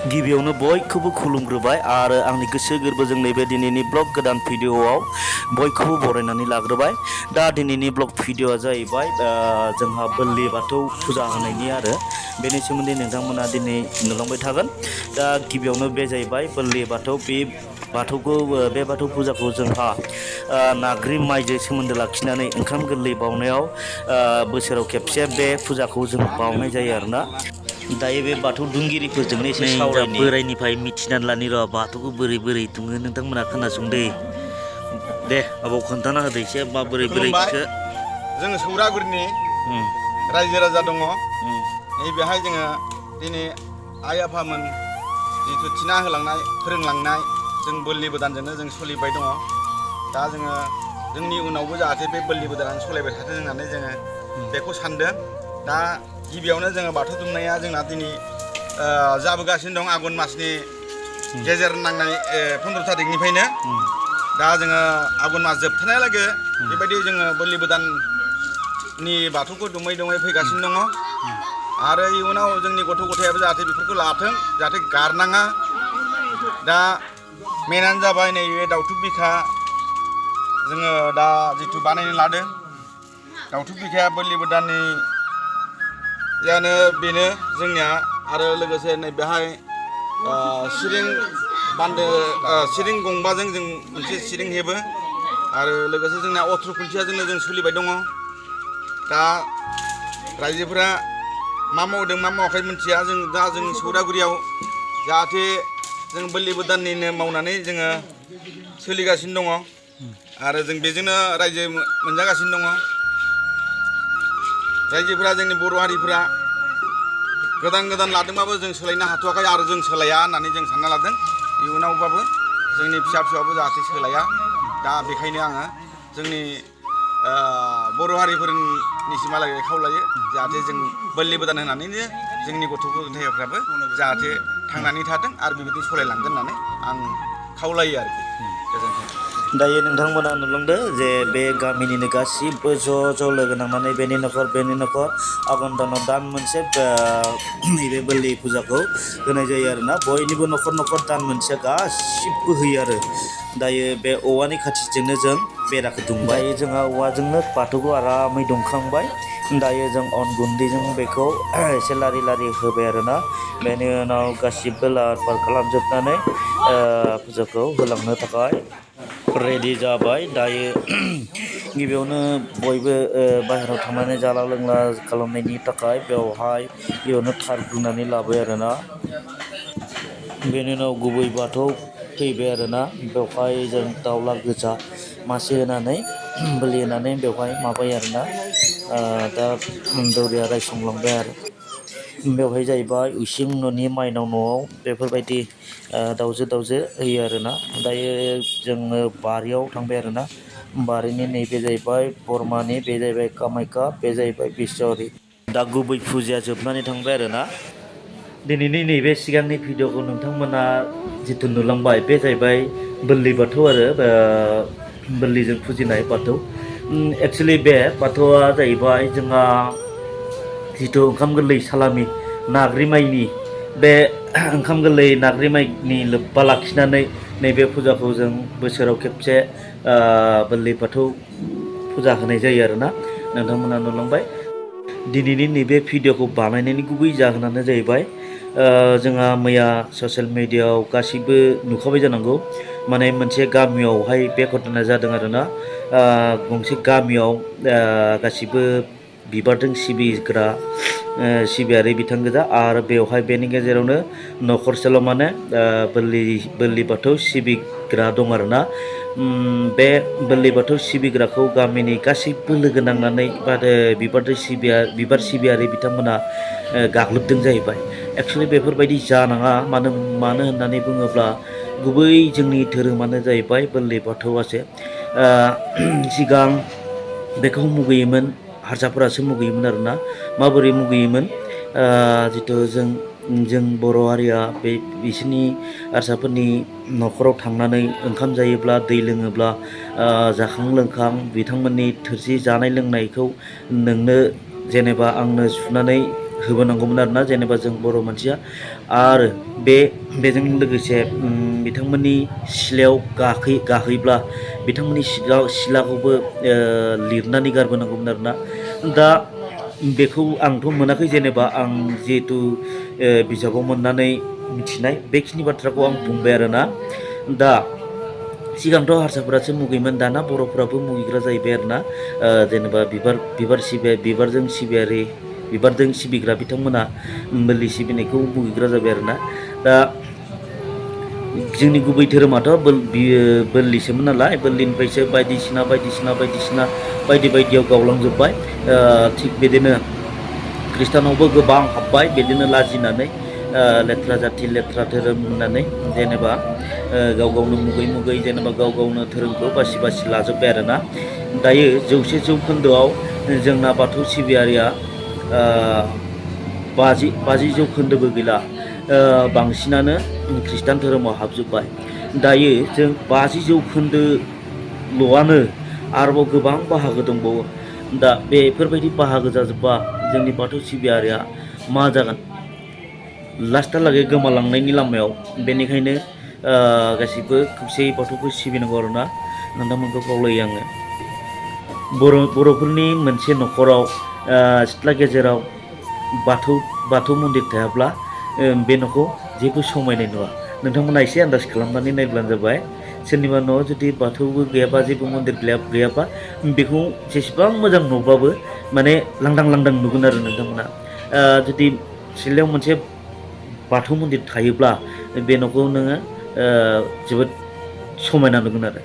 गिबियावनो बयखौबो खुलुमग्रोबाय आरो आंनि गोसो गोरबोजों नैबे दिनैनि ब्लग गोदान भिडिअआव बयखौबो बरायनानै लाग्रोबाय। दा दिनैनि ब्लग भिडिअआ जाहैबाय जोंहा बोलि बाथौ फुजा होनायनि आरो बेनि सोमोन्दै नोंथांमोना दिनै नुलांबाय थागोन। दा गिबियावनो बे जाहैबाय बोलि बाथौ। बे बाथौ फुजाखौ जोंहा नाग्रि माइजों सोमोन्दो लाखिनानै ओंखाम गोरलै बाउनायाव बोसोराव खेबसे बे फुजाखौ जों बाउनाय जायो आरोना। दायो बे बाथौ दुमगिरिफोरजोंनो एसे सावरायनि बोराइनिफ्राय मिथिनानै लानि र' बाथौखौ बोरै बोरै दुङो नोंथांमोना खोनासंदे। दे आबौ खोन्थाना होदो एसे माबोरै बोरै थिखो। जोङो सौरागुरिनि रायजो राजा दङ। नैबेहाय जोङो दिनै आइ आफामोन जिथु थिना होलांनाय फोरोंलांनाय जों बोलि बोदानजोंनो जों सोलिबाय दङ। दा जोङो जोंनि उनावबो जाहाथे बे बोलि बोदानानो सलायबाय थाथों होननानै जोङो बेखौ सानदों। दा गिबियावनो जोङो बाथौ दुमनाया जोंना दिनै जाबोगासिनो दं आघन मासनि गेजेर नांनाय 15 थारिखनिफ्रायनो। दा जोङो आघन मास जोबथारनायालागै बेबायदि जोङो बोलि बोदाननि बाथौखौ दुमै दुमै फैगासिनो दङ। आरो इयुनाव जोंनि गथ' गथायाबो जाहाथे बेफोरखौ लाथों, जाहाथे गारनाङा। दा मेनानो जाबाय नैबे दाउथु बिखा जोङो दा जिथु बानायनो लादों। दाउथु बिखाया बोलि बोदाननि यानो बेनो जोंनिया। आरो लोगोसे नैबेहाय सिरिं बान्दो सिरिं गंबाजों जों मोनसे सिरिं हेबो। आरो लोगोसे जोंना 18 खुन्थियाजोंनो जों सोलिबाय दङ। दा रायजोफोरा मा मावदों मा मावाखै मिथिया। जों सौरागुरियाव जाहाथे जों बोलि बोदाननिनो मावनानै जोङो सोलिगासिनो दङ। आरो जों बेजोंनो रायजो मोनजागासिनो दङ। रायजोफोरा जोंनि बर' हारिफोरा गोदान गोदान लादोंबाबो जों सोलायनो हाथ'वाखै आरो जों सोलाया होननानै जों सानना लादों। इयुनावबाबो जोंनि फिसा फिसौआबो जाहाथे सोलाया। दा बेखायनो आङो जोंनि बर' हारिफोरनिसिमहालागै खावलायो जाहाथे जों बोलि बोदान होनानैनो जोंनि गथ' गथायफ्राबो जाहाथे थांनानै थाथों आरो बेबायदि सलायलांगोन होननानै आं खावलायो आरोखि। गोजोन्थों। दायो नोंथांमोना नुलांदो जे बे गामिनिनो गासिबो ज' लोगो नांनानै बेनि न'खर आघन दानाव दान मोनसे नैबे बोलि फुजाखौ होनाय जायो आरोना। बयनिबो न'खर दान मोनसेया गासिबो होयो आरो। दायो बे औवानि खाथिजोंनो जों बेराखौ दुमबाय। दायो जोंहा औवाजोंनो बाथौखौ आरामै दुमखांबाय। दायो जों अन गुन्दैजों बेखौ एसे लारि लारि होबाय आरोना। बेनि उनाव गासिबो लाहार फाहार खालामजोबनानै फुजाखौ होलांनो थाखाय रेडि जाबाय। दायो गिबियावनो बयबो बाहेरायाव थांनानै जाला लोंला खालामनायनि थाखाय बेवहाय गिबियावनो थारग्रोनानै लाबाय आरोना। बेनि उनाव गुबै बाथौ फैबाय आरोना। बेवहाय जों दाउला गोजा मासे होनानै बोलि होनानै बेवहाय माबायो आरोना। दा दौरिया रायसंलांबाय आरो बेवहाय जाहैबाय इसिं न'नि माइनाव न'आव बेफोरबायदि दाउजो होयो आरोना। दायो जोङो बारियाव थांबाय आरोना। बारिनि नैबे जाहैबाय बरमानि, बे जाहैबाय कामाख्या, बे जाहैबाय बिश्वहरि। दा गुबै फुजाया जोबनानै थांबाय आरोना। दिनैनि नैबे सिगांनि भिडिअखौ नोंथांमोना जिथु नुलांबाय बे जाहैबाय बोलि बाथौ आरो बोलिजों फुजिनाय बाथौ। एक्सुवेलि बे बाथौआ जाहैबाय जोंहा जिथु ओंखाम गोरलै सालामि नाग्रि माइनि बे ओंखाम गोरलै नाग्रि माइनि लोब्बा लाखिनानै नैबे फुजाखौ जों बोसोराव खेबसे बोलि बाथौ फुजा होनाय जायो आरोना। नोंथांमोना नुलांबाय। दिनैनि नैबे भिडिअखौ बानायनायनि गुबै जाहोनानो जाहैबाय जोंहा मैया ससियेल मिडियाआव गासिबो नुखाबाय जानांगौ। माने मोनसे गामियावहाय बे घटनाया जादों आरोना। गंसे गामियाव गासिबो बिबारजों सिबिग्रा सिबियारि बिथां गोजा आरो बेवहाय बेनि गेजेरावनो न'खरसेल' माने बोलि बाथौ सिबिग्रा दं आरोना। बे बोलि बाथौ सिबिग्राखौ गामिनि गासैबो लोगो नांनानै बिबार सिबियारि बिथांमोना गाग्लोबदों जाहैबाय। एक्सुवेलि बेफोरबायदि जानाङा। मानो होननानै बुङोब्ला गुबै जोंनि धोरोमानो जाहैबाय बोलि बाथौआसो। सिगां बेखौ मुगैयोमोन, हारसाफोरासो मुगैयोमोन आरोना। माबोरै मुगैयोमोन? जिथु जों बर' हारिया बिसोरनि हारसाफोरनि न'खराव थांनानै ओंखाम जायोब्ला दै लोङोब्ला जाखां लोंखां बिथांमोननि थोरसि जानाय लोंनायखौ नोंनो जेनेबा आंनो सुनानै होबोनांगौमोन आरोना। जेनेबा जों बर' मानसिया आरो बेजों लोगोसे बिथांमोननि सिलायाव गाखोयोब्ला बिथांमोननि सिलाखौबो लिरनानै गारबोनांगौमोन आरोना। दा बेखौ आंथ' मोनाखै, जेनेबा आं जिहेथु बिजाबाव मोननानै मिथिनाय बेखिनि बाथ्राखौ आं बुंबाय आरोना। दा सिगांथ' हारसाफोरासो मुगैयोमोन, दाना बर'फोराबो मुगैग्रा जाहैबाय आरोना। जेनेबा बिबारजों सिबिग्रा बिथांमोना बोलि सिबिनायखौ मुगैग्रा जाबाय आरोना। दा जोंनि गुबै धोरोमाथ' बोलिसोमोन नालाय, बोलिनिफ्रायसो बायदिसिना बायदियाव गावलांजोब्बाय। थिग बिदिनो खृष्टानावबो गोबां हाबबाय बिदिनो लाजिनानै, लेथ्रा जाथि लेथ्रा धोरोम होननानै जेनेबा गाव गावनो मुगै जेनेबा गाव गावनो धोरोमखौ बासि लाजोब्बाय आरोना। दायो 100 जौखोन्दोआव जोंना बाथौ सिबियारिया 50 जौखोन्दोबो गैला, बांसिनानो खृष्टान धोरोमाव हाबजोब्बाय। दायो जों 50 जौखोन्दोल'आनो आरोबाव गोबां बाहागो दंबावो। दा बेफोरबायदि बाहागो जाजोबबा जोंनि बाथौ सिबियारिया मा जागोन? लास्टहालागै गोमालांनायनि लामायाव। बेनिखायनो गासैबो खौसेयै बाथौखौ सिबिनांगौ आरोना। नोंथांमोनखौ खावलायो आङो। बर'फोरनि मोनसे न'खराव सिथ्ला गेजेराव बाथौ मन्दिर थायाब्ला बे न'खौ जेबो समायनाय नुवा। नोंथांमोना एसे आन्दाज खालामनानै नायब्लानो जाबाय। सोरनिबा न'आव जुदि बाथौबो गैयाबा, जेबो मन्दिर गैयाबा, बेखौ जेसेबां मोजां न'बाबो माने लांदां नुगोन आरो नोंथांमोना। जुदि सिथ्लायाव मोनसे बाथौ मन्दिर थायोब्ला बे न'खौ नोङो जोबोद समायना नुगोन आरो।